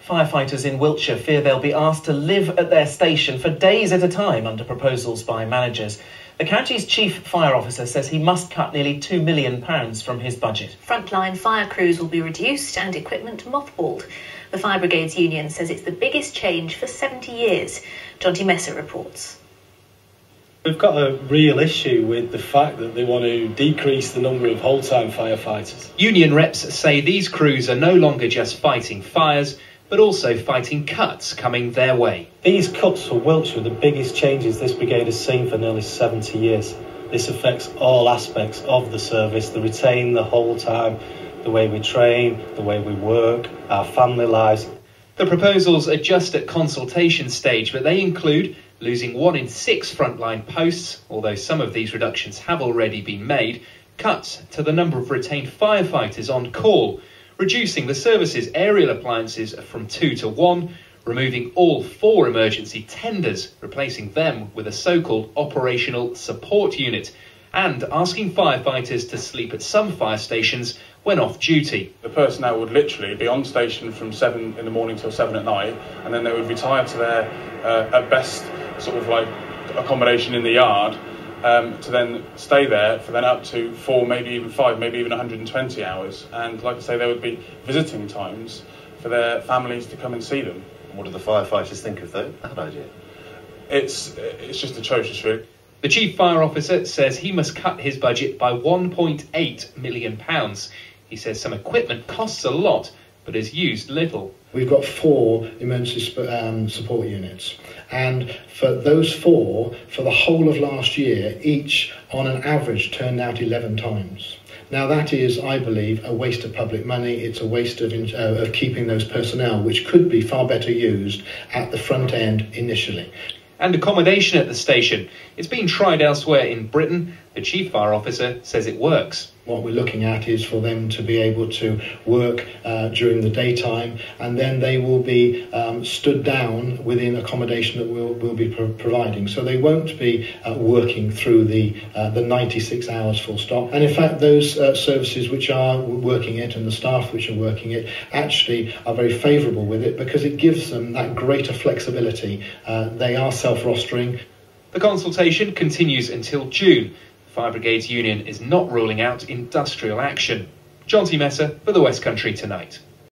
Firefighters in Wiltshire fear they'll be asked to live at their station for days at a time under proposals by managers. The county's chief fire officer says he must cut nearly £2 million from his budget. Frontline fire crews will be reduced and equipment mothballed. The Fire Brigades Union says it's the biggest change for 70 years. Jonty Messer reports. We've got a real issue with the fact that they want to decrease the number of whole-time firefighters. Union reps say these crews are no longer just fighting fires, but also fighting cuts coming their way. These cuts for Wiltshire are the biggest changes this brigade has seen for nearly 70 years. This affects all aspects of the service, the retain the whole time, the way we train, the way we work, our family lives. The proposals are just at consultation stage, but they include losing 1 in 6 frontline posts, although some of these reductions have already been made, cuts to the number of retained firefighters on call, reducing the service's aerial appliances from 2 to 1, removing all 4 emergency tenders, replacing them with a so-called operational support unit, and asking firefighters to sleep at some fire stations when off duty. The personnel would literally be on station from 7 in the morning till 7 at night, and then they would retire to their, at best, sort of like accommodation in the yard, to then stay there for then up to 4, maybe even 5, maybe even 120 hours. And like I say, there would be visiting times for their families to come and see them. What do the firefighters think of that idea? It's just atrocious, really. The Chief Fire Officer says he must cut his budget by £1.8 million. He says some equipment costs a lot, but is used little. We've got 4 emergency support units, and for those 4, for the whole of last year, each on an average turned out 11 times. Now that is, I believe, a waste of public money. It's a waste of keeping those personnel, which could be far better used at the front end initially. And accommodation at the station. It's been tried elsewhere in Britain. The Chief Fire Officer says it works. What we're looking at is for them to be able to work during the daytime, and then they will be stood down within accommodation that we'll be providing. So they won't be working through the 96 hours full stop. And in fact, those services which are working it and the staff which are working it actually are very favourable with it, because it gives them that greater flexibility. They are self-rostering. The consultation continues until June. The Fire Brigades Union is not ruling out industrial action. Jonty Messer for the West Country Tonight.